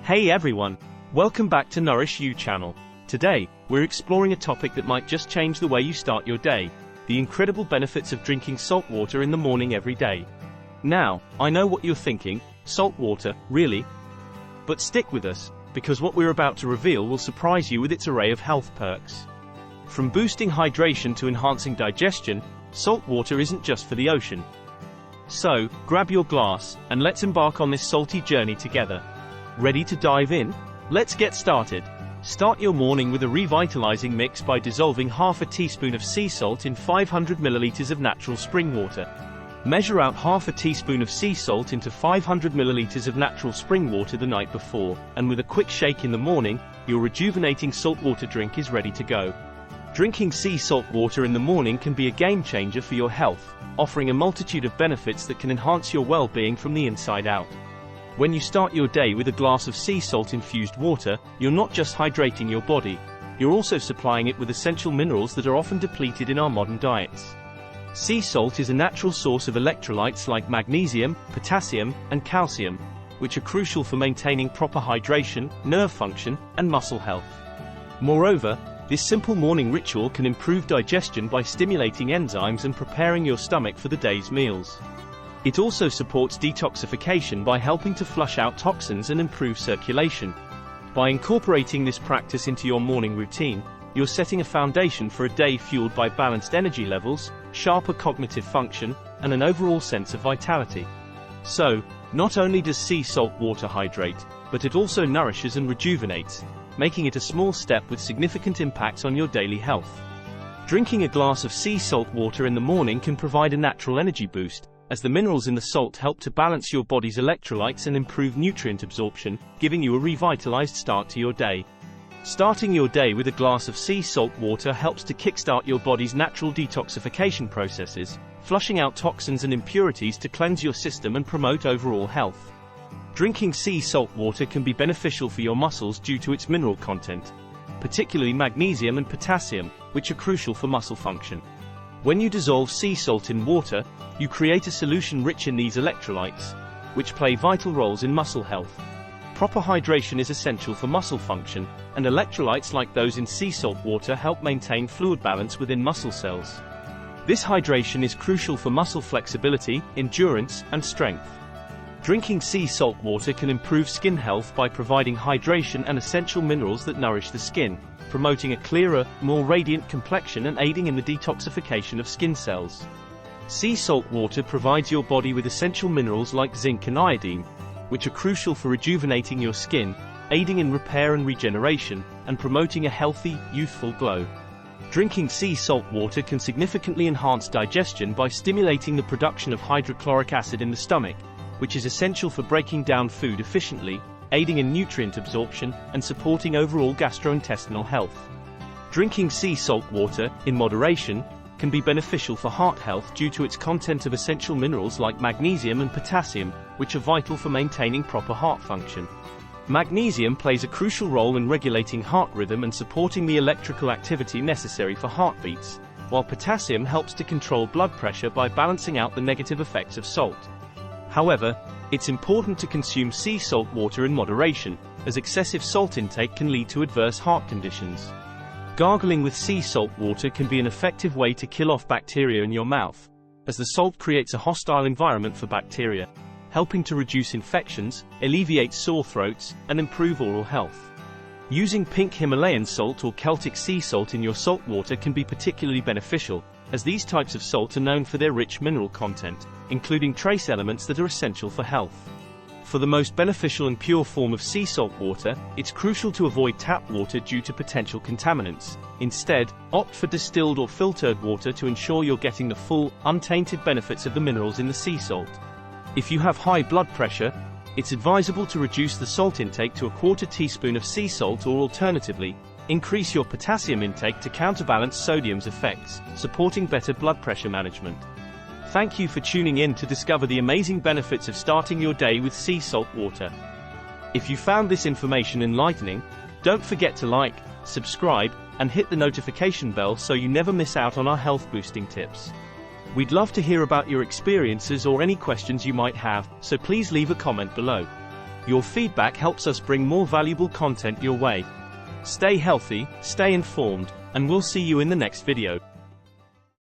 Hey everyone! Welcome back to Nourish You channel. Today, we're exploring a topic that might just change the way you start your day: the incredible benefits of drinking salt water in the morning every day. Now, I know what you're thinking: salt water, really? But stick with us, because what we're about to reveal will surprise you with its array of health perks. From boosting hydration to enhancing digestion, salt water isn't just for the ocean. So, grab your glass, and let's embark on this salty journey together. Ready to dive in? Let's get started. Start your morning with a revitalizing mix by dissolving half a teaspoon of sea salt in 500 milliliters of natural spring water. Measure out half a teaspoon of sea salt into 500 milliliters of natural spring water the night before, and with a quick shake in the morning, your rejuvenating saltwater drink is ready to go. Drinking sea salt water in the morning can be a game changer for your health, offering a multitude of benefits that can enhance your well-being from the inside out. When you start your day with a glass of sea salt infused water, you're not just hydrating your body, you're also supplying it with essential minerals that are often depleted in our modern diets. Sea salt is a natural source of electrolytes like magnesium, potassium, and calcium, which are crucial for maintaining proper hydration, nerve function, and muscle health. Moreover, this simple morning ritual can improve digestion by stimulating enzymes and preparing your stomach for the day's meals. It also supports detoxification by helping to flush out toxins and improve circulation. By incorporating this practice into your morning routine, you're setting a foundation for a day fueled by balanced energy levels, sharper cognitive function, and an overall sense of vitality. So, not only does sea salt water hydrate, but it also nourishes and rejuvenates, making it a small step with significant impacts on your daily health. Drinking a glass of sea salt water in the morning can provide a natural energy boost, as the minerals in the salt help to balance your body's electrolytes and improve nutrient absorption, giving you a revitalized start to your day. Starting your day with a glass of sea salt water helps to kickstart your body's natural detoxification processes, flushing out toxins and impurities to cleanse your system and promote overall health. Drinking sea salt water can be beneficial for your muscles due to its mineral content, particularly magnesium and potassium, which are crucial for muscle function. When you dissolve sea salt in water, you create a solution rich in these electrolytes, which play vital roles in muscle health. Proper hydration is essential for muscle function, and electrolytes like those in sea salt water help maintain fluid balance within muscle cells. This hydration is crucial for muscle flexibility, endurance, and strength. Drinking sea salt water can improve skin health by providing hydration and essential minerals that nourish the skin, promoting a clearer, more radiant complexion and aiding in the detoxification of skin cells. Sea salt water provides your body with essential minerals like zinc and iodine, which are crucial for rejuvenating your skin, aiding in repair and regeneration, and promoting a healthy, youthful glow. Drinking sea salt water can significantly enhance digestion by stimulating the production of hydrochloric acid in the stomach, which is essential for breaking down food efficiently, aiding in nutrient absorption, and supporting overall gastrointestinal health. Drinking sea salt water, in moderation, can be beneficial for heart health due to its content of essential minerals like magnesium and potassium, which are vital for maintaining proper heart function. Magnesium plays a crucial role in regulating heart rhythm and supporting the electrical activity necessary for heartbeats, while potassium helps to control blood pressure by balancing out the negative effects of salt. However, it's important to consume sea salt water in moderation, as excessive salt intake can lead to adverse heart conditions. Gargling with sea salt water can be an effective way to kill off bacteria in your mouth, as the salt creates a hostile environment for bacteria, helping to reduce infections, alleviate sore throats, and improve oral health. Using pink Himalayan salt or Celtic sea salt in your salt water can be particularly beneficial, as these types of salt are known for their rich mineral content, including trace elements that are essential for health. For the most beneficial and pure form of sea salt water, it's crucial to avoid tap water due to potential contaminants. Instead, opt for distilled or filtered water to ensure you're getting the full, untainted benefits of the minerals in the sea salt. If you have high blood pressure, it's advisable to reduce the salt intake to a quarter teaspoon of sea salt, or alternatively, increase your potassium intake to counterbalance sodium's effects, supporting better blood pressure management. Thank you for tuning in to discover the amazing benefits of starting your day with sea salt water. If you found this information enlightening, don't forget to like, subscribe, and hit the notification bell so you never miss out on our health boosting tips. We'd love to hear about your experiences or any questions you might have, so please leave a comment below. Your feedback helps us bring more valuable content your way. Stay healthy, stay informed, and we'll see you in the next video.